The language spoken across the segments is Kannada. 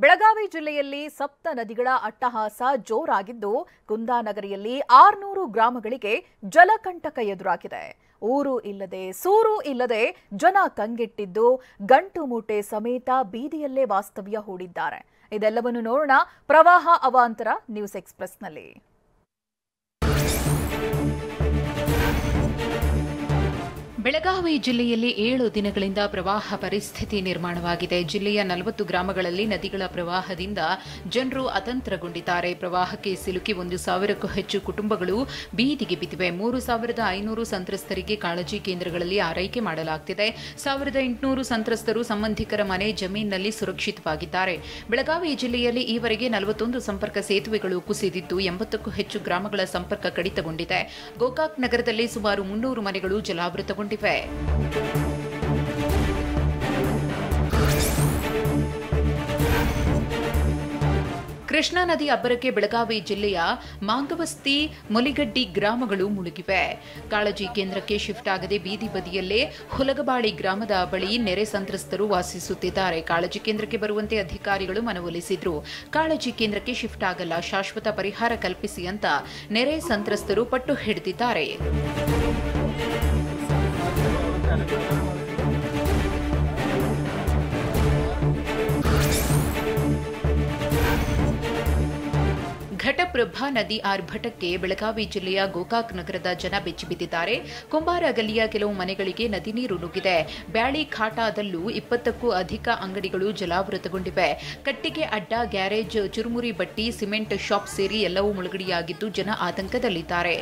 ಬೆಳಗಾವಿ ಜಿಲ್ಲೆಯಲ್ಲಿ ಸಪ್ತ ನದಿಗಳ ಅಟ್ಟಹಾಸ ಜೋರಾಗಿದ್ದು ಕುಂದಾನಗರಿಯಲ್ಲಿ 600 ಗ್ರಾಮಗಳಿಗೆ ಜಲಕಂಟಕ ಎದುರಾಗಿದೆ. ಊರು ಇಲ್ಲದೆ ಸೂರು ಇಲ್ಲದೆ ಜನ ಕಂಗೆಟ್ಟಿದ್ದು ಗಂಟು ಮೂಟೆ ಸಮೇತ ಬೀದಿಯಲ್ಲೇ ವಾಸ್ತವ್ಯ ಹೂಡಿದ್ದಾರೆ. ಇದೆಲ್ಲವನ್ನು ನೋಡೋಣ ಪ್ರವಾಹ ಅವಾಂತರ ನ್ಯೂಸ್ ಎಕ್ಸ್‌ಪ್ರೆಸ್‌ನಲ್ಲಿ. ಬೆಳಗಾವಿ ಜಿಲ್ಲೆಯಲ್ಲಿ 7 ದಿನಗಳಿಂದ ಪ್ರವಾಹ ಪರಿಸ್ಥಿತಿ ನಿರ್ಮಾಣವಾಗಿದೆ. ಜಿಲ್ಲೆಯ 40 ಗ್ರಾಮಗಳಲ್ಲಿ ನದಿಗಳ ಪ್ರವಾಹದಿಂದ ಜನರು ಅತಂತ್ರಗೊಂಡಿದ್ದಾರೆ. ಪ್ರವಾಹಕ್ಕೆ ಸಿಲುಕಿ 1,000ಕ್ಕೂ ಹೆಚ್ಚು ಕುಟುಂಬಗಳು ಬೀದಿಗೆ ಬಿದ್ದಿವೆ. 3,500 ಸಂತ್ರಸ್ತರಿಗೆ ಕಾಳಜಿ ಕೇಂದ್ರಗಳಲ್ಲಿ ಆರೈಕೆ ಮಾಡಲಾಗುತ್ತಿದೆ. 1,800 ಸಂತ್ರಸ್ತರು ಸಂಬಂಧಿಕರ ಮನೆ ಜಮೀನಿನಲ್ಲಿ ಸುರಕ್ಷಿತವಾಗಿದ್ದಾರೆ. ಬೆಳಗಾವಿ ಜಿಲ್ಲೆಯಲ್ಲಿ ಈವರೆಗೆ 41 ಸಂಪರ್ಕ ಸೇತುವೆಗಳು ಕುಸಿದಿದ್ದು 80ಕ್ಕೂ ಹೆಚ್ಚು ಗ್ರಾಮಗಳ ಸಂಪರ್ಕ ಕಡಿತಗೊಂಡಿದೆ. ಗೋಕಾಕ್ ನಗರದಲ್ಲಿ ಸುಮಾರು 300 ಮನೆಗಳು ಜಲಾವೃತಗೊಂಡಿವೆ. ಕೃಷ್ಣಾ ನದಿ ಅಬ್ಬರಕ್ಕೆ ಬೆಳಗಾವಿ ಜಿಲ್ಲೆಯ ಮಾಂಗವಸ್ತಿ, ಮೊಲಿಗಡ್ಡಿ ಗ್ರಾಮಗಳು ಮುಳುಗಿವೆ. ಕಾಳಜಿ ಕೇಂದ್ರಕ್ಕೆ ಶಿಫ್ಟ್ ಆಗದೆ ಬೀದಿ ಬದಿಯಲ್ಲೇ ಹುಲಗಬಾಳಿ ಗ್ರಾಮದ ಬಳಿ ನೆರೆ ಸಂತ್ರಸ್ತರು ವಾಸಿಸುತ್ತಿದ್ದಾರೆ. ಕಾಳಜಿ ಕೇಂದ್ರಕ್ಕೆ ಬರುವಂತೆ ಅಧಿಕಾರಿಗಳು ಮನವೊಲಿಸಿದ್ರು. ಕಾಳಜಿ ಕೇಂದ್ರಕ್ಕೆ ಶಿಫ್ಟ್ ಆಗಲ್ಲ, ಶಾಶ್ವತ ಪರಿಹಾರ ಕಲ್ಪಿಸಿ ಅಂತ ನೆರೆ ಸಂತ್ರಸ್ತರು ಪಟ್ಟು ಹಿಡಿದಿದ್ದಾರೆ. ಘಟಪ್ರಭಾ ನದಿ ಆರ್ಭಟಕ್ಕೆ ಬೆಳಗಾವಿ ಜಿಲ್ಲೆಯ ಗೋಕಾಕ್ ನಗರದ ಜನ ಬೆಚ್ಚಿಬಿದ್ದಿದ್ದಾರೆ. ಕುಂಬಾರ ಗಲ್ಲಿಯ ಕೆಲವು ಮನೆಗಳಿಗೆ ನದಿ ನೀರು ನುಗ್ಗಿದೆ. ಬ್ಯಾಳಿ ಖಾಟಾದಲ್ಲೂ 20ಕ್ಕೂ ಅಧಿಕ ಅಂಗಡಿಗಳು ಜಲಾವೃತಗೊಂಡಿವೆ. ಕಟ್ಟಿಗೆ ಅಡ್ಡ, ಗ್ಯಾರೇಜ್, ಚುರುಮುರಿ ಬಟ್ಟಿ, ಸಿಮೆಂಟ್ ಶಾಪ್ ಸೇರಿ ಎಲ್ಲವೂ ಮುಳುಗಡೆಯಾಗಿದ್ದು ಜನ ಆತಂಕದಲ್ಲಿದ್ದಾರೆ.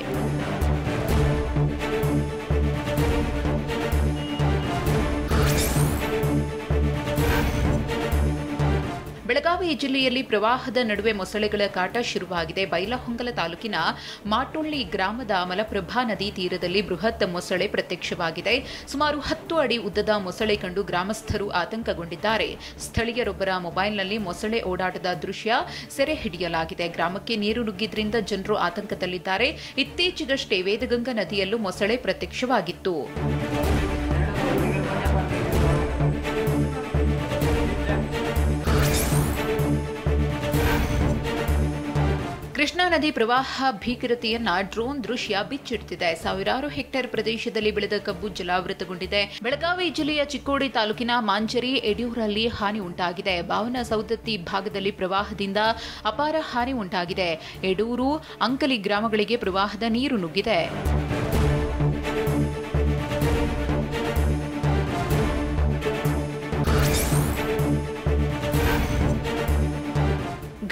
ಬೆಳಗಾವಿ ಜಿಲ್ಲೆಯಲ್ಲಿ ಪ್ರವಾಹದ ನಡುವೆ ಮೊಸಳೆಗಳ ಕಾಟ ಶುರುವಾಗಿದೆ. ಬೈಲಹೊಂಗಲ ತಾಲೂಕಿನ ಮಾಟೊಳ್ಳಿ ಗ್ರಾಮದ ಮಲಪ್ರಭಾ ನದಿ ತೀರದಲ್ಲಿ ಬೃಹತ್ ಮೊಸಳೆ ಪ್ರತ್ಯಕ್ಷವಾಗಿದೆ. ಸುಮಾರು 10 ಅಡಿ ಉದ್ದದ ಮೊಸಳೆ ಕಂಡು ಗ್ರಾಮಸ್ಥರು ಆತಂಕಗೊಂಡಿದ್ದಾರೆ. ಸ್ಥಳೀಯರೊಬ್ಬರ ಮೊಬೈಲ್ನಲ್ಲಿ ಮೊಸಳೆ ಓಡಾಟದ ದೃಶ್ಯ ಸೆರೆ ಹಿಡಿಯಲಾಗಿದೆ. ಗ್ರಾಮಕ್ಕೆ ನೀರು ನುಗ್ಗಿದ್ರಿಂದ ಜನರು ಆತಂಕದಲ್ಲಿದ್ದಾರೆ. ಇತ್ತೀಚೆಗಷ್ಟೇ ವೇದಗಂಗಾ ನದಿಯಲ್ಲೂ ಮೊಸಳೆ ಪ್ರತ್ಯಕ್ಷವಾಗಿತ್ತು. ಕೃಷ್ಣಾ ನದಿ ಪ್ರವಾಹ ಭೀಕರತೆಯನ್ನ ಡ್ರೋನ್ ದೃಶ್ಯ ಬಿಚ್ಚಿಡ್ತಿದೆ. ಸಾವಿರಾರು ಹೆಕ್ಟೇರ್ ಪ್ರದೇಶದಲ್ಲಿ ಬೆಳೆದ ಕಬ್ಬು ಜಲಾವೃತಗೊಂಡಿದೆ. ಬೆಳಗಾವಿ ಜಿಲ್ಲೆಯ ಚಿಕ್ಕೋಡಿ ತಾಲೂಕಿನ ಮಾಂಜರಿ, ಎಡಿಯೂರಲ್ಲಿ ಹಾನಿ ಉಂಟಾಗಿದೆ. ಭಾವನ ಸೌದತ್ತಿ ಭಾಗದಲ್ಲಿ ಪ್ರವಾಹದಿಂದ ಅಪಾರ ಹಾನಿ ಉಂಟಾಗಿದೆ. ಎಡೂರು, ಅಂಕಲಿ ಗ್ರಾಮಗಳಿಗೆ ಪ್ರವಾಹದ ನೀರು ನುಗ್ಗಿದೆ.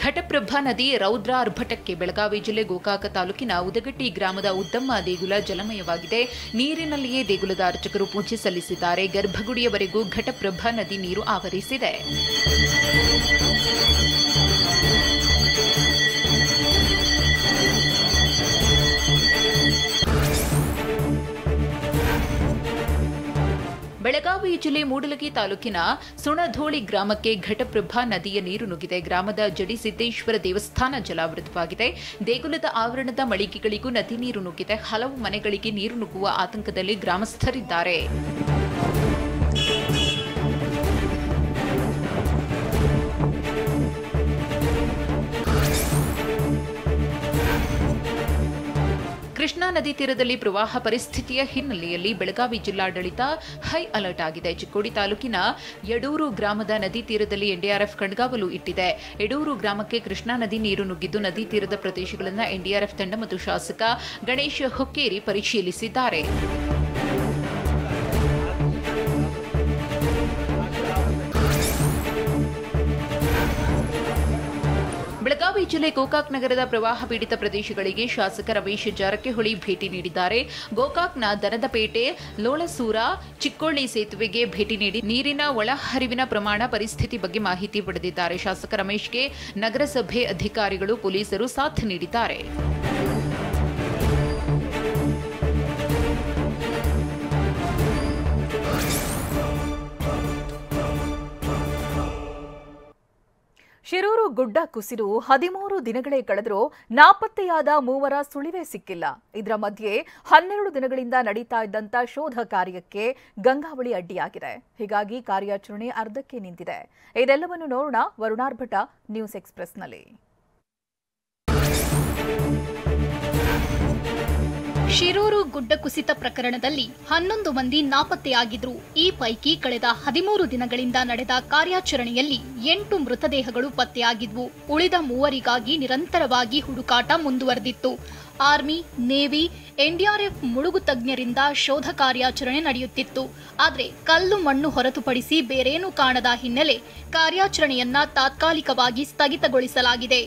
ಘಟಪ್ರಭಾ ನದಿ ರೌದ್ರ ಆರ್ಭಟಕ್ಕೆ ಬೆಳಗಾವಿ ಜಿಲ್ಲೆ ಗೋಕಾಕ ತಾಲೂಕಿನ ಉದಗಟ್ಟಿ ಗ್ರಾಮದ ಉದ್ದಮ್ಮ ದೇಗುಲ ಜಲಮಯವಾಗಿದೆ. ನೀರಿನಲ್ಲಿಯೇ ದೇಗುಲದ ಅರ್ಚಕರು ಪೂಜೆ ಸಲ್ಲಿಸಿದ್ದಾರೆ. ಗರ್ಭಗುಡಿಯವರೆಗೂ ಘಟಪ್ರಭಾ ನದಿ ನೀರು ಆವರಿಸಿದೆ. ಬೆಳಗಾವಿ ಜಿಲ್ಲೆ ಮೂಡಲಗಿ ತಾಲೂಕಿನ ಸುಣಧೋಳಿ ಗ್ರಾಮಕ್ಕೆ ಘಟಪ್ರಭಾ ನದಿಯ ನೀರು ನುಗ್ಗಿದೆ. ಗ್ರಾಮದ ಜಡಿಸಿದ್ದೇಶ್ವರ ದೇವಸ್ಥಾನ ಜಲಾವೃತವಾಗಿದೆ. ದೇಗುಲದ ಆವರಣದ ಮಳಿಗೆಗಳಿಗೂ ನದಿ ನೀರು ನುಗ್ಗಿದೆ. ಹಲವು ಮನೆಗಳಿಗೆ ನೀರು ನುಗ್ಗುವ ಆತಂಕದಲ್ಲಿ ಗ್ರಾಮಸ್ಥರಿದ್ದಾರೆ. ಕೃಷ್ಣಾ ನದಿ ತೀರದಲ್ಲಿ ಪ್ರವಾಹ ಪರಿಸ್ಥಿತಿಯ ಹಿನ್ನೆಲೆಯಲ್ಲಿ ಬೆಳಗಾವಿ ಜಿಲ್ಲಾಡಳಿತ ಹೈ ಅಲರ್ಟ್ ಆಗಿದೆ. ಚಿಕ್ಕೋಡಿ ತಾಲೂಕಿನ ಯಡೂರು ಗ್ರಾಮದ ನದಿ ತೀರದಲ್ಲಿ ಎನ್ಡಿಆರ್ಎಫ್ ಕಣ್ಗಾವಲು ಇಟ್ಟಿದೆ. ಯಡೂರು ಗ್ರಾಮಕ್ಕೆ ಕೃಷ್ಣಾ ನದಿ ನೀರು ನುಗ್ಗಿದ್ದು ನದಿ ತೀರದ ಪ್ರದೇಶಗಳನ್ನು ಎನ್ಡಿಆರ್ಎಫ್ ತಂಡ ಮತ್ತು ಶಾಸಕ ಗಣೇಶ್ ಹುಕ್ಕೇರಿ ಪರಿಶೀಲಿಸಿದ್ದಾರೆ. ಬೆಳಗಾವಿ ಜಿಲ್ಲೆ ಗೋಕಾಕ್ ನಗರದ ಪ್ರವಾಹ ಪೀಡಿತ ಪ್ರದೇಶಗಳಿಗೆ ಶಾಸಕ ರಮೇಶ್ ಜಾರಕಿಹೊಳಿ ಭೇಟಿ ನೀಡಿದ್ದಾರೆ. ಗೋಕಾಕ್ನ ದನದಪೇಟೆ, ಲೋಳಸೂರ, ಚಿಕ್ಕೋಳ್ಳಿ ಸೇತುವೆಗೆ ಭೇಟಿ ನೀಡಿ ನೀರಿನ ಒಳಹರಿವಿನ ಪ್ರಮಾಣ, ಪರಿಸ್ಥಿತಿ ಬಗ್ಗೆ ಮಾಹಿತಿ ಪಡೆದಿದ್ದಾರೆ. ಶಾಸಕ ರಮೇಶ್ಗೆ ನಗರಸಭೆ ಅಧಿಕಾರಿಗಳು, ಪೊಲೀಸರು ಸಾಥ್ ನೀಡಿದ್ದಾರೆ. ಶಿರೂರು ಗುಡ್ಡ ಕುಸಿದು 13 ದಿನಗಳೇ ಕಳೆದರೂ ನಾಪತ್ತೆಯಾದ ಮೂವರ ಸುಳಿವೇ ಸಿಕ್ಕಿಲ್ಲ. ಇದರ ಮಧ್ಯೆ 12 ದಿನಗಳಿಂದ ನಡೀತಾ ಇದ್ದಂತ ಶೋಧ ಕಾರ್ಯಕ್ಕೆ ಗಂಗಾವಳಿ ಅಡ್ಡಿಯಾಗಿದೆ. ಹೀಗಾಗಿ ಕಾರ್ಯಾಚರಣೆ ಅರ್ಧಕ್ಕೆ ನಿಂತಿದೆ. ಇದೆಲ್ಲವನ್ನು ನೋಡೋಣ ವರುಣಾರ್ಭಟ ನ್ಯೂಸ್ ಎಕ್ಸ್‌ಪ್ರೆಸ್‌ನಲ್ಲಿ. ಶಿರೂರು ಗುಡ್ಡ ಕುಸಿತ ಪ್ರಕರಣದಲ್ಲಿ 11 ಮಂದಿ ನಾಪತ್ತೆಯಾಗಿದ್ರು. ಈ ಪೈಕಿ ಕಳೆದ 13 ದಿನಗಳಿಂದ ನಡೆದ ಕಾರ್ಯಾಚರಣೆಯಲ್ಲಿ 8 ಮೃತದೇಹಗಳು ಪತ್ತೆಯಾಗಿದ್ವು. ಉಳಿದ 3 ನಿರಂತರವಾಗಿ ಹುಡುಕಾಟ ಮುಂದುವರೆದಿತ್ತು. ಆರ್ಮಿ, ನೇವಿ, ಎನ್ಡಿಆರ್ಎಫ್ ಮುಳುಗು ತಜ್ಞರಿಂದ ಶೋಧ ಕಾರ್ಯಾಚರಣೆ ನಡೆಯುತ್ತಿತ್ತು. ಆದರೆ ಕಲ್ಲು ಮಣ್ಣು ಹೊರತುಪಡಿಸಿ ಬೇರೇನೂ ಕಾಣದ ಹಿನ್ನೆಲೆ ಕಾರ್ಯಾಚರಣೆಯನ್ನ ತಾತ್ಕಾಲಿಕವಾಗಿ ಸ್ಥಗಿತಗೊಳಿಸಲಾಗಿದೆ.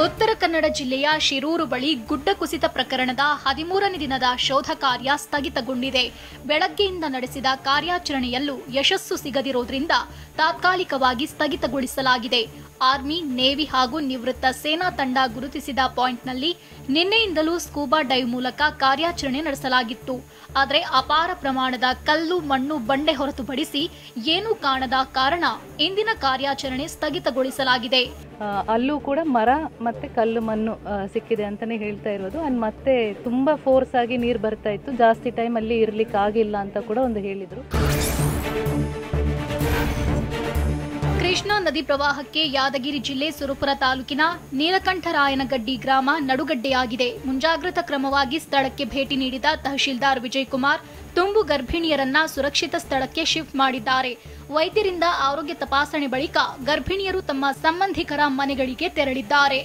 ಉತ್ತರ ಕನ್ನಡ ಜಿಲ್ಲೆಯ ಶಿರೂರು ಬಳಿ ಗುಡ್ಡ ಕುಸಿತ ಪ್ರಕರಣದ 13ನೇ ದಿನದ ಶೋಧ ಕಾರ್ಯ ಸ್ಥಗಿತಗೊಂಡಿದೆ. ಬೆಳಗ್ಗೆಯಿಂದ ನಡೆಸಿದ ಕಾರ್ಯಾಚರಣೆಯಲ್ಲೂ ಯಶಸ್ಸು ಸಿಗದಿರೋದ್ರಿಂದ ತಾತ್ಕಾಲಿಕವಾಗಿ ಸ್ಥಗಿತಗೊಳಿಸಲಾಗಿದೆ. ಆರ್ಮಿ, ನೇವಿ ಹಾಗೂ ನಿವೃತ್ತ ಸೇನಾ ತಂಡ ಗುರುತಿಸಿದ ಪಾಯಿಂಟ್ನಲ್ಲಿ ನಿನ್ನೆಯಿಂದಲೂ ಸ್ಕೂಬಾ ಡೈವ್ ಮೂಲಕ ಕಾರ್ಯಾಚರಣೆ ನಡೆಸಲಾಗಿತ್ತು. ಆದರೆ ಅಪಾರ ಪ್ರಮಾಣದ ಕಲ್ಲು, ಮಣ್ಣು, ಬಂಡೆ ಹೊರತುಪಡಿಸಿ ಏನೂ ಕಾಣದ ಕಾರಣ ಇಂದಿನ ಕಾರ್ಯಾಚರಣೆ ಸ್ಥಗಿತಗೊಳಿಸಲಾಗಿದೆ. ಅಲ್ಲೂ ಕೂಡ ಮರ ಮತ್ತೆ ಕಲ್ಲು ಮಣ್ಣು ಸಿಕ್ಕಿದೆ ಅಂತಾನೆ ಹೇಳ್ತಾ ಇರೋದು. ಮತ್ತೆ ತುಂಬಾ ಫೋರ್ಸ್ ಆಗಿ ನೀರು ಬರ್ತಾ ಇತ್ತು. ಜಾಸ್ತಿ ಟೈಮ್ ಅಲ್ಲಿ ಇರ್ಲಿಕ್ಕೆ ಆಗಿಲ್ಲ ಅಂತ ಕೂಡ ಒಂದು ಹೇಳಿದ್ರು. ಕೃಷ್ಣಾ ನದಿ ಪ್ರವಾಹಕ್ಕೆ ಯಾದಗಿರಿ ಜಿಲ್ಲೆ ಸುರಪುರ ತಾಲೂಕಿನ ನೀಲಕಂಠರಾಯನಗಡ್ಡಿ ಗ್ರಾಮ ನಡುಗಡ್ಡೆಯಾಗಿದೆ. ಮುಂಜಾಗ್ರತಾ ಕ್ರಮವಾಗಿ ಸ್ಥಳಕ್ಕೆ ಭೇಟಿ ನೀಡಿದ ತಹಶೀಲ್ದಾರ್ ವಿಜಯಕುಮಾರ್ ತುಂಬು ಗರ್ಭಿಣಿಯರನ್ನ ಸುರಕ್ಷಿತ ಸ್ಥಳಕ್ಕೆ ಶಿಫ್ಟ್ ಮಾಡಿದ್ದಾರೆ. ವೈದ್ಯರಿಂದ ಆರೋಗ್ಯ ತಪಾಸಣೆ ಬಳಿಕ ಗರ್ಭಿಣಿಯರು ತಮ್ಮ ಸಂಬಂಧಿಕರ ಮನೆಗಳಿಗೆ ತೆರಳಿದ್ದಾರೆ.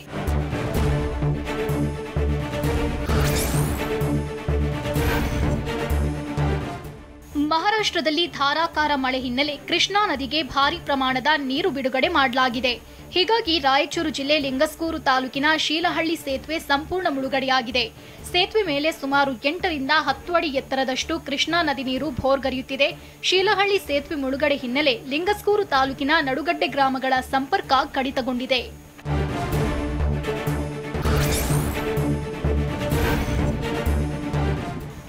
ಮಹಾರಾಷ್ಟ್ರದಲ್ಲಿ ಧಾರಾಕಾರ ಮಳೆ ಹಿನ್ನೆಲೆ ಕೃಷ್ಣಾ ನದಿಗೆ ಭಾರಿ ಪ್ರಮಾಣದ ನೀರು ಬಿಡುಗಡೆ ಮಾಡಲಾಗಿದೆ. ಹೀಗಾಗಿ ರಾಯಚೂರು ಜಿಲ್ಲೆ ಲಿಂಗಸ್ಕೂರು ತಾಲೂಕಿನ ಶೀಲಹಳ್ಳಿ ಸೇತುವೆ ಸಂಪೂರ್ಣ ಮುಳುಗಡೆಯಾಗಿದೆ. ಸೇತುವೆ ಮೇಲೆ ಸುಮಾರು 8 ರಿಂದ 10 ಅಡಿ ಎತ್ತರದಷ್ಟು ಕೃಷ್ಣಾ ನದಿ ನೀರು ಭೋರ್ಗರೆಯುತ್ತಿದೆ. ಶೀಲಹಳ್ಳಿ ಸೇತುವೆ ಮುಳುಗಡೆ ಹಿನ್ನೆಲೆ ಲಿಂಗಸ್ಕೂರು ತಾಲೂಕಿನ ನಡುಗಡ್ಡೆ ಗ್ರಾಮಗಳ ಸಂಪರ್ಕ ಕಡಿತಗೊಂಡಿದೆ.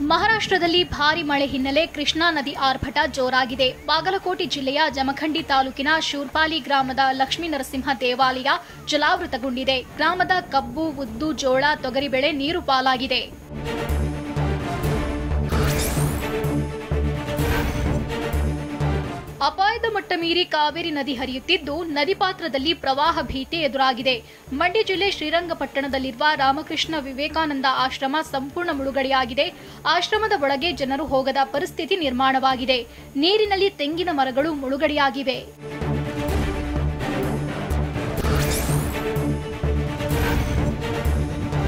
ಮಹಾರಾಷ್ಟ್ರದಲ್ಲಿ ಭಾರಿ ಮಳೆ ಹಿನ್ನೆಲೆ ಕೃಷ್ಣಾ ನದಿ ಆರ್ಭಟ ಜೋರಾಗಿದೆ. ಬಾಗಲಕೋಟೆ ಜಿಲ್ಲೆಯ ಜಮಖಂಡಿ ತಾಲೂಕಿನ ಶೂರ್ಪಾಲಿ ಗ್ರಾಮದ ಲಕ್ಷ್ಮೀ ನರಸಿಂಹ ದೇವಾಲಯ ಜಲಾವೃತಗೊಂಡಿದೆ. ಗ್ರಾಮದ ಕಬ್ಬು, ಉದ್ದು, ಜೋಳ, ತೊಗರಿ ಬೆಳೆ ನೀರು ಪಾಲಾಗಿದೆ. ಅಪಾಯದ ಮಟ್ಟ ಮೀರಿ ಕಾವೇರಿ ನದಿ ಹರಿಯುತ್ತಿದ್ದು ನದಿ ಪಾತ್ರದಲ್ಲಿ ಪ್ರವಾಹ ಭೀತಿ ಎದುರಾಗಿದೆ. ಮಂಡ್ಯ ಜಿಲ್ಲೆ ಶ್ರೀರಂಗಪಟ್ಟಣದಲ್ಲಿರುವ ರಾಮಕೃಷ್ಣ ವಿವೇಕಾನಂದ ಆಶ್ರಮ ಸಂಪೂರ್ಣ ಮುಳುಗಡೆಯಾಗಿದೆ. ಆಶ್ರಮದ ಒಳಗೆ ಜನರು ಹೋಗದ ಪರಿಸ್ಥಿತಿ ನಿರ್ಮಾಣವಾಗಿದೆ. ನೀರಿನಲ್ಲಿ ತೆಂಗಿನ ಮರಗಳು ಮುಳುಗಡೆಯಾಗಿವೆ.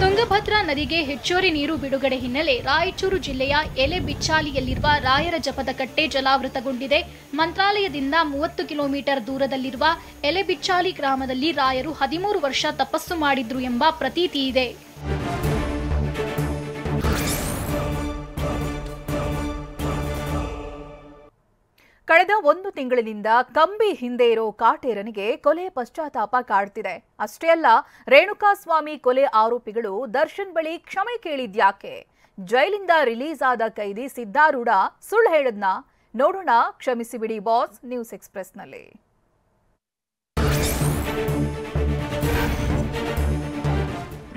ತುಂಗಭದ್ರಾ ನದಿಗೆ ಹೆಚ್ಚುವರಿ ನೀರು ಬಿಡುಗಡೆ ಹಿನ್ನೆಲೆ ರಾಯಚೂರು ಜಿಲ್ಲೆಯ ಎಲೆಬಿಚ್ಚಾಲಿಯಲ್ಲಿರುವ ರಾಯರ ಜಪದ ಕಟ್ಟೆ ಜಲಾವೃತಗೊಂಡಿದೆ. ಮಂತ್ರಾಲಯದಿಂದ 30 ಕಿಲೋಮೀಟರ್ ದೂರದಲ್ಲಿರುವ ಎಲೆಬಿಚ್ಚಾಲಿ ಗ್ರಾಮದಲ್ಲಿ ರಾಯರು 13 ವರ್ಷ ತಪಸ್ಸು ಮಾಡಿದ್ರು ಎಂಬ ಪ್ರತೀತಿ ಇದೆ. ಕಳೆದ 1 ತಿಂಗಳಿನಿಂದ ಕಂಬಿ ಹಿಂದೆ ಇರೋ ಕಾಟೇರನಿಗೆ ಕೊಲೆ ಪಶ್ಚಾತ್ತಾಪ ಕಾಡ್ತಿದೆ. ಅಷ್ಟೇ ಅಲ್ಲ, ರೇಣುಕಾಸ್ವಾಮಿ ಕೊಲೆ ಆರೋಪಿಗಳು ದರ್ಶನ್ ಬಳಿ ಕ್ಷಮೆ ಕೇಳಿದ್ಯಾಕೆ? ಜೈಲಿಂದ ರಿಲೀಸ್ ಆದ ಕೈದಿ ಸಿದ್ದಾರೂಢ ಸುಳ್ಳು ಹೇಳದ್ನ? ನೋಡೋಣ ಕ್ಷಮಿಸಿಬಿಡಿ ಬಾಸ್ ನ್ಯೂಸ್ ಎಕ್ಸ್‌ಪ್ರೆಸ್‌ನಲ್ಲಿ.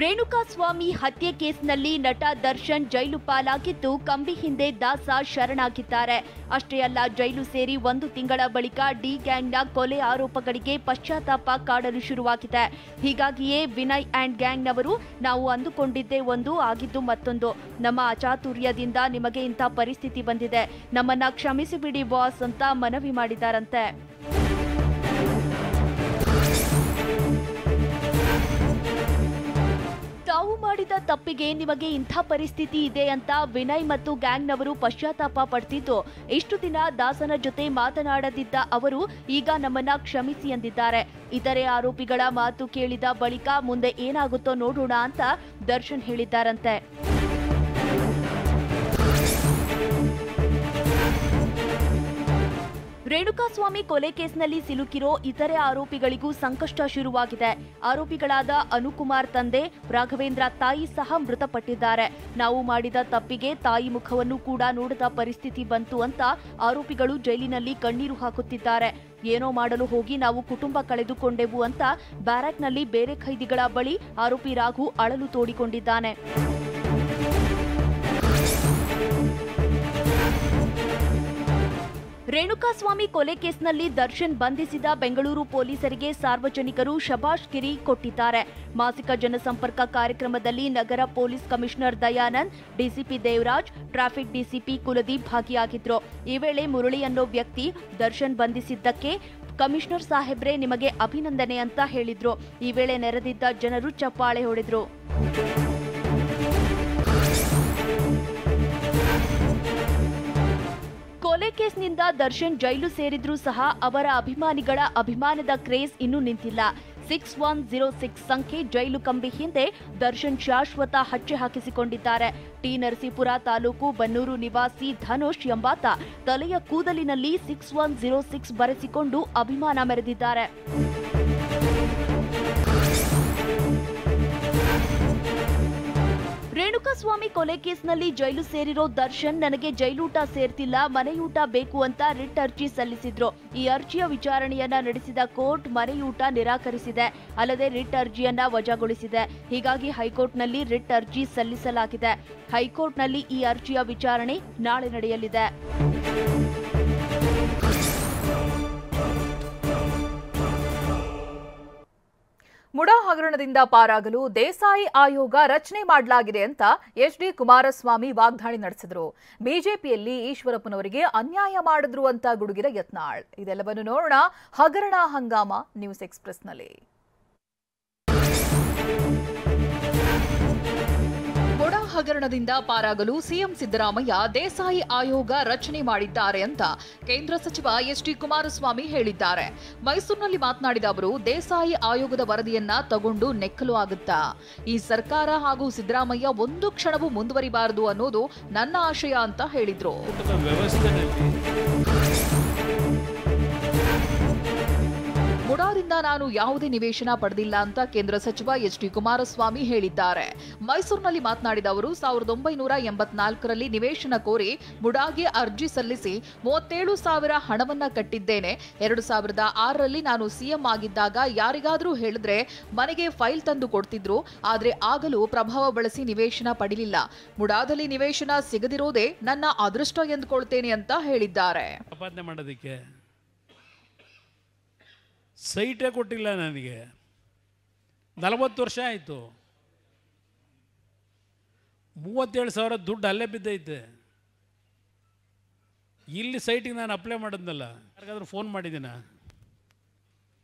ರೇಣುಕಾಸ್ವಾಮಿ ಹತ್ಯೆ ಕೇಸ್ನಲ್ಲಿ ನಟ ದರ್ಶನ್ ಜೈಲು ಪಾಲಾಗಿದ್ದು ಕಂಬಿ ಹಿಂದೆ ದಾಸ ಶರಣಾಗಿದ್ದಾರೆ. ಅಷ್ಟೇ ಅಲ್ಲ, ಜೈಲು ಸೇರಿ 1 ತಿಂಗಳ ಬಳಿಕ ಡಿ ಗ್ಯಾಂಗ್ನ ಕೊಲೆ ಆರೋಪಗಳಿಗೆ ಪಶ್ಚಾತ್ತಾಪ ಕಾಡಲು ಶುರುವಾಗಿದೆ. ಹೀಗಾಗಿಯೇ ವಿನಯ್ ಆ್ಯಂಡ್ ಗ್ಯಾಂಗ್ನವರು ನಾವು ಅಂದುಕೊಂಡಿದ್ದೇ ಒಂದು, ಆಗಿದ್ದು ಮತ್ತೊಂದು. ನಮ್ಮ ಅಚಾತುರ್ಯದಿಂದ ನಿಮಗೆ ಇಂಥ ಪರಿಸ್ಥಿತಿ ಬಂದಿದೆ, ನಮ್ಮನ್ನ ಕ್ಷಮಿಸಿಬಿಡಿ ಬಾಸ್ ಅಂತ ಮನವಿ ಮಾಡಿದ್ದಾರಂತೆ. ತಾವು ಮಾಡಿದ ತಪ್ಪಿಗೆ ನಿಮಗೆ ಇಂಥ ಪರಿಸ್ಥಿತಿ ಇದೆ ಅಂತ ವಿನಯ್ ಮತ್ತು ಗ್ಯಾಂಗ್ನವರು ಪಶ್ಚಾತ್ತಾಪ ಪಡ್ತಿದ್ದು, ಇಷ್ಟು ದಿನ ದಾಸನ ಜೊತೆ ಮಾತನಾಡದಿದ್ದ ಅವರು ಈಗ ನಮ್ಮನ್ನ ಕ್ಷಮಿಸಿ ಎಂದಿದ್ದಾರೆ. ಇತರೆ ಆರೋಪಿಗಳ ಮಾತು ಕೇಳಿದ ಬಳಿಕ ಮುಂದೆ ಏನಾಗುತ್ತೋ ನೋಡೋಣ ಅಂತ ದರ್ಶನ್ ಹೇಳಿದ್ದಾರಂತೆ. ರೇಣುಕಾಸ್ವಾಮಿ ಕೊಲೆ ಕೇಸ್ನಲ್ಲಿ ಸಿಲುಕಿರೋ ಇತರೆ ಆರೋಪಿಗಳಿಗೂ ಸಂಕಷ್ಟ ಶುರುವಾಗಿದೆ. ಆರೋಪಿಗಳಾದ ಅನುಕುಮಾರ್ ತಂದೆ ರಾಘವೇಂದ್ರ ತಾಯಿ ಸಹ ಮೃತಪಟ್ಟಿದ್ದಾರೆ. ನಾವು ಮಾಡಿದ ತಪ್ಪಿಗೆ ತಾಯಿ ಮುಖವನ್ನು ಕೂಡ ನೋಡದ ಪರಿಸ್ಥಿತಿ ಬಂತು ಅಂತ ಆರೋಪಿಗಳು ಜೈಲಿನಲ್ಲಿ ಕಣ್ಣೀರು ಹಾಕುತ್ತಿದ್ದಾರೆ. ಏನೋ ಮಾಡಲು ಹೋಗಿ ನಾವು ಕುಟುಂಬ ಕಳೆದುಕೊಂಡೆವು ಅಂತ ಬ್ಯಾರಕ್ನಲ್ಲಿ ಬೇರೆ ಖೈದಿಗಳ ಬಳಿ ಆರೋಪಿ ರಾಘು ಅಳಲು ತೋಡಿಕೊಂಡಿದ್ದಾನೆ. ರೇಣುಕಾಸ್ವಾಮಿ ಕೊಲೆ ಕೇಸ್ನಲ್ಲಿ ದರ್ಶನ್ ಬಂಧಿಸಿದ ಬೆಂಗಳೂರು ಪೊಲೀಸರಿಗೆ ಸಾರ್ವಜನಿಕರು ಶಬಾಷ್ ಗಿರಿ ಕೊಟ್ಟಿದ್ದಾರೆ. ಮಾಸಿಕ ಜನಸಂಪರ್ಕ ಕಾರ್ಯಕ್ರಮದಲ್ಲಿ ನಗರ police commissioner Dayanand, DCP Devaraj, traffic DCP Kuldeep ಭಾಗಿಯಾಗಿದ್ರು. ಈ ವೇಳೆ ಮುರಳಿ ಅನ್ನೋ ವ್ಯಕ್ತಿ ದರ್ಶನ್ ಬಂಧಿಸಿದ್ದಕ್ಕೆ ಕಮಿಷನರ್ ಸಾಹೇಬ್ರೆ ನಿಮಗೆ ಅಭಿನಂದನೆ ಅಂತ ಹೇಳಿದ್ರು. ಈ ವೇಳೆ ನೆರೆದಿದ್ದ ಜನರು ಚಪ್ಪಾಳೆ ಹೊಡೆದ್ರು. ಕೊಲೆ ಕೇಸ್ನಿಂದ ದರ್ಶನ್ ಜೈಲು ಸೇರಿದ್ರೂ ಸಹ ಅವರ ಅಭಿಮಾನಿಗಳ ಅಭಿಮಾನದ ಕ್ರೇಜ್ ಇನ್ನೂ ನಿಂತಿಲ್ಲ. 6106 ಸಂಖ್ಯೆ ಜೈಲು ಕಂಬಿ ಹಿಂದೆ ದರ್ಶನ್ ಶಾಶ್ವತ ಹಚ್ಚೆ ಹಾಕಿಸಿಕೊಂಡಿದ್ದಾರೆ. ಟಿ ನರಸೀಪುರ ತಾಲೂಕು ಬನ್ನೂರು ನಿವಾಸಿ ಧನುಷ್ ಎಂಬಾತ ತಲೆಯ ಕೂದಲಿನಲ್ಲಿ 6106 ಬರೆಸಿಕೊಂಡು ಅಭಿಮಾನ ಮೆರೆದಿದ್ದಾರೆ. ರೇಣುಕಾಸ್ವಾಮಿ ಕೊಲೆ ಕೇಸ್ನಲ್ಲಿ ಜೈಲು ಸೇರಿರೋ ದರ್ಶನ್ ನನಗೆ ಜೈಲೂಟ ಸೇರ್ತಿಲ್ಲ, ಮನೆಯೂಟ ಬೇಕು ಅಂತ ರಿಟ್ ಅರ್ಜಿ ಸಲ್ಲಿಸಿದ್ರು. ಈ ಅರ್ಜಿಯ ವಿಚಾರಣೆಯನ್ನ ನಡೆಸಿದ ಕೋರ್ಟ್ ಮನೆಯೂಟ ನಿರಾಕರಿಸಿದೆ. ಅಲ್ಲದೆ ರಿಟ್ ಅರ್ಜಿಯನ್ನ ವಜಾಗೊಳಿಸಿದೆ. ಹೀಗಾಗಿ ಹೈಕೋರ್ಟ್ನಲ್ಲಿ ರಿಟ್ ಅರ್ಜಿ ಸಲ್ಲಿಸಲಾಗಿದೆ. ಹೈಕೋರ್ಟ್ನಲ್ಲಿ ಈ ಅರ್ಜಿಯ ವಿಚಾರಣೆ ನಾಳೆ ನಡೆಯಲಿದೆ. ಮುಡಾ ಹಗರಣದಿಂದ ಪಾರಾಗಲು ದೇಸಾಯಿ ಆಯೋಗ ರಚನೆ ಮಾಡಲಾಗಿದೆ ಅಂತ ಎಚ್.ಡಿ. ಕುಮಾರಸ್ವಾಮಿ ವಾಗ್ದಾಳಿ ನಡೆಸಿದರು. ಬಿಜೆಪಿಯಲ್ಲಿ ಈಶ್ವರಪ್ಪನವರಿಗೆ ಅನ್ಯಾಯ ಮಾಡಿದ್ರು ಅಂತ ಗುಡುಗಿದ ಯತ್ನಾಳ್. ಇದೆಲ್ಲವನ್ನು ನೋಡೋಣ ಹಗರಣ ಹಂಗಾಮ ನ್ಯೂಸ್ ಎಕ್ಸ್‌ಪ್ರೆಸ್ನಲ್ಲಿ. ಮುಡಾ ಹಗರಣದಿಂದ ಪಾರಾಗಲು ಸಿಎಂ ಸಿದ್ದರಾಮಯ್ಯ ದೇಸಾಯಿ ಆಯೋಗ ರಚನೆ ಮಾಡಿದ್ದಾರೆ ಅಂತ ಕೇಂದ್ರ ಸಚಿವ ಎಚ್.ಡಿ. ಕುಮಾರಸ್ವಾಮಿ ಹೇಳಿದ್ದಾರೆ. ಮೈಸೂರಿನಲ್ಲಿ ಮಾತನಾಡಿದ ಅವರು, ದೇಸಾಯಿ ಆಯೋಗದ ವರದಿಯನ್ನ ತಗೊಂಡು ನೆಕ್ಕಲು ಆಗುತ್ತಾ? ಈ ಸರ್ಕಾರ ಹಾಗೂ ಸಿದ್ದರಾಮಯ್ಯ ಒಂದು ಕ್ಷಣವೂ ಮುಂದುವರಿಬಾರದು ಅನ್ನೋದು ನನ್ನ ಆಶಯ ಅಂತ ಹೇಳಿದ್ರು. ಮುಡಾದಿಂದ ನಾನು ಯಾವುದೇ ನಿವೇಶನ ಪಡೆದಿಲ್ಲ ಅಂತ ಕೇಂದ್ರ ಸಚಿವ ಎಚ್.ಡಿ. ಕುಮಾರಸ್ವಾಮಿ ಹೇಳಿದ್ದಾರೆ. ಮೈಸೂರಿನಲ್ಲಿ ಮಾತನಾಡಿದ ಅವರು, 1984ರಲ್ಲಿ ನಿವೇಶನ ಕೋರಿ ಮುಡಾಗೆ ಅರ್ಜಿ ಸಲ್ಲಿಸಿ 37,000 ಹಣವನ್ನ ಕಟ್ಟಿದ್ದೇನೆ. 2006ರಲ್ಲಿ ನಾನು ಸಿಎಂ ಆಗಿದ್ದಾಗ ಯಾರಿಗಾದ್ರೂ ಹೇಳಿದ್ರೆ ಮನೆಗೆ ಫೈಲ್ ತಂದು ಕೊಡ್ತಿದ್ರು. ಆದ್ರೆ ಆಗಲೂ ಪ್ರಭಾವ ಬಳಸಿ ನಿವೇಶನ ಪಡಿಲಿಲ್ಲ. ಮುಡಾದಲ್ಲಿ ನಿವೇಶನ ಸಿಗದಿರೋದೇ ನನ್ನ ಅದೃಷ್ಟ ಎಂದುಕೊಳ್ತೇನೆ ಅಂತ ಹೇಳಿದ್ದಾರೆ. ಸೈಟೇ ಕೊಟ್ಟಿಲ್ಲ ನನಗೆ. 40 ವರ್ಷ ಆಯಿತು. 37,000 ದುಡ್ಡು ಅಲ್ಲೇ ಬಿದ್ದೈತೆ. ಇಲ್ಲಿ ಸೈಟಿಗೆ ನಾನು ಅಪ್ಲೈ ಮಾಡಿದ್ನಲ್ಲ, ಯಾರಿಗಾದ್ರೂ ಫೋನ್ ಮಾಡಿದ್ದೀನ?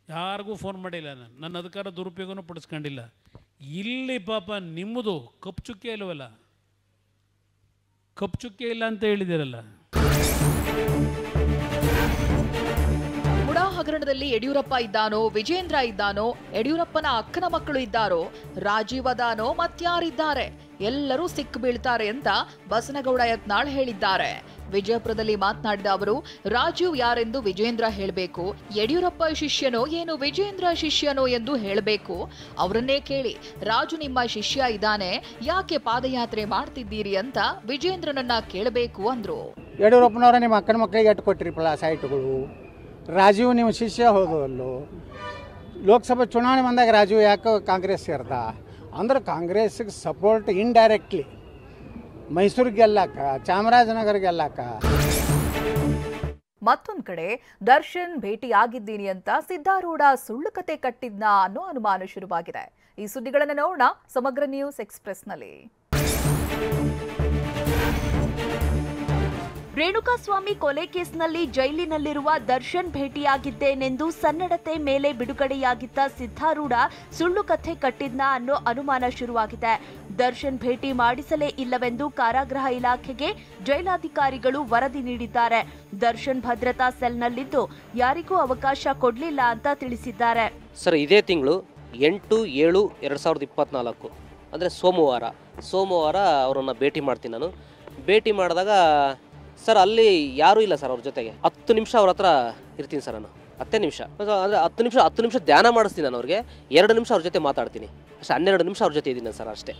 ಯಾರಿಗೂ ಫೋನ್ ಮಾಡಿಲ್ಲ. ನಾನು ನನ್ನ ಅಧಿಕಾರ ದುರುಪಯೋಗನೂ ಪಡಿಸ್ಕೊಂಡಿಲ್ಲ. ಇಲ್ಲಿ ಪಾಪ ನಿಮ್ಮದು ಕಪ್ಪು ಚುಕ್ಕೆ ಇಲ್ಲವಲ್ಲ, ಕಪ್ಪು ಚುಕ್ಕೆ ಇಲ್ಲ ಅಂತ ಹೇಳಿದಿರಲ್ಲ. ಮುಡಾ ಹಗರಣದಲ್ಲಿ ಯಡಿಯೂರಪ್ಪ ಇದ್ದಾನೋ, ವಿಜೇಂದ್ರ ಇದ್ದಾನೋ, ಯಡಿಯೂರಪ್ಪನ ಅಕ್ಕನ ಮಕ್ಕಳು ಇದ್ದಾರೋ, ರಾಜೀವ್ ಅದಾನೋ, ಮತ್ಯಾರಿದ್ದಾರೆ? ಎಲ್ಲರೂ ಸಿಕ್ಕು ಬೀಳ್ತಾರೆ ಅಂತ ಬಸನಗೌಡ ಯತ್ನಾಳ್ ಹೇಳಿದ್ದಾರೆ. ವಿಜಯಪುರದಲ್ಲಿ ಮಾತನಾಡಿದ ಅವರು, ರಾಜೀವ್ ಯಾರೆಂದು ವಿಜೇಂದ್ರ ಹೇಳಬೇಕು, ಯಡಿಯೂರಪ್ಪ ಶಿಷ್ಯನೋ ಏನು ವಿಜೇಂದ್ರ ಶಿಷ್ಯನೋ ಎಂದು ಹೇಳಬೇಕು. ಅವರನ್ನೇ ಕೇಳಿ, ರಾಜು ನಿಮ್ಮ ಶಿಷ್ಯ ಇದ್ದಾನೆ, ಯಾಕೆ ಪಾದಯಾತ್ರೆ ಮಾಡ್ತಿದ್ದೀರಿ ಅಂತ ವಿಜೇಂದ್ರನನ್ನ ಕೇಳಬೇಕು ಅಂದ್ರು. ಯಡಿಯೂರಪ್ಪನವರ ನಿಮ್ಮ ಅಕ್ಕನ ಮಕ್ಕಳಿಗೆ ಎಟ್ಟು ಕೊಟ್ಟಿರಿಪಲ್ಲ ಸೈಟ್ಗಳು, ರಾಜೀವ್ ನಿಮ್ಮ ಶಿಷ್ಯ ಹೋದು ಅಲ್ಲೋ. ಲೋಕಸಭಾ ಚುನಾವಣೆ ಬಂದಾಗ ರಾಜೀವ್ ಯಾಕೆ ಕಾಂಗ್ರೆಸ್ ಸೇರ್ದ ಅಂದ್ರೆ ಕಾಂಗ್ರೆಸ್ಗೆ ಸಪೋರ್ಟ್ ಇಂಡೈರೆಕ್ಟ್ಲಿ ಮೈಸೂರಿಗೆ ಗೆಲ್ಲಾಕ, ಚಾಮರಾಜನಗರ ಗೆಲ್ಲಾಕ. ಮತ್ತೊಂದು ಕಡೆ ದರ್ಶನ್ ಭೇಟಿಯಾಗಿದ್ದೀನಿ ಅಂತ ಸಿದ್ದಾರೂಢ ಸುಳ್ಳು ಕತೆ ಕಟ್ಟಿದ್ನಾ ಅನ್ನೋ ಅನುಮಾನ ಶುರುವಾಗಿದೆ. ಈ ಸುದ್ದಿಗಳನ್ನು ನೋಡೋಣ ಸಮಗ್ರ ನ್ಯೂಸ್ ಎಕ್ಸ್‌ಪ್ರೆಸ್ನಲ್ಲಿ. ರೇಣುಕಾಸ್ವಾಮಿ ಕೊಲೆ ಕೇಸ್ನಲ್ಲಿ ಜೈಲಿನಲ್ಲಿರುವ ದರ್ಶನ್ ಭೇಟಿಯಾಗಿದ್ದೇನೆಂದು ಸನ್ನಡತೆ ಮೇಲೆ ಬಿಡುಗಡೆಯಾಗಿದ್ದ ಸಿದ್ದಾರೂಢ ಸುಳ್ಳು ಕಥೆ ಕಟ್ಟಿದ್ನಾ ಅನ್ನೋ ಅನುಮಾನ ಶುರುವಾಗಿದೆ. ದರ್ಶನ್ ಭೇಟಿ ಮಾಡಿಸಲೇ ಇಲ್ಲವೆಂದು ಕಾರಾಗೃಹ ಇಲಾಖೆಗೆ ಜೈಲಾಧಿಕಾರಿಗಳು ವರದಿ ನೀಡಿದ್ದಾರೆ. ದರ್ಶನ್ ಭದ್ರತಾ ಸೆಲ್ನಲ್ಲಿದ್ದು ಯಾರಿಗೂ ಅವಕಾಶ ಕೊಡಲಿಲ್ಲ ಅಂತ ತಿಳಿಸಿದ್ದಾರೆ. ಸರ್, ಇದೇ ತಿಂಗಳು 8/7/2024 ಅಂದರೆ ಸೋಮವಾರ ಅವರನ್ನು ಭೇಟಿ ಮಾಡ್ತೀನಿ. ನಾನು ಭೇಟಿ ಮಾಡಿದಾಗ ಸರ್ ಅಲ್ಲಿ ಯಾರೂ ಇಲ್ಲ ಸರ್ ಅವ್ರ ಜೊತೆಗೆ. 10 ನಿಮಿಷ ಅವ್ರ ಹತ್ರ ಇರ್ತೀನಿ ಸರ್ ನಾನು, 10 ನಿಮಿಷ ಅಂದರೆ 10 ನಿಮಿಷ ಧ್ಯಾನ ಮಾಡಿಸ್ತೀನಿ ನಾನು ಅವ್ರಿಗೆ, 2 ನಿಮಿಷ ಅವ್ರ ಜೊತೆ ಮಾತಾಡ್ತೀನಿ ಅಷ್ಟೇ. 12 ನಿಮಿಷ ಅವ್ರ ಜೊತೆ ಇದ್ದೀನಿ ಸರ್ ಅಷ್ಟೇ.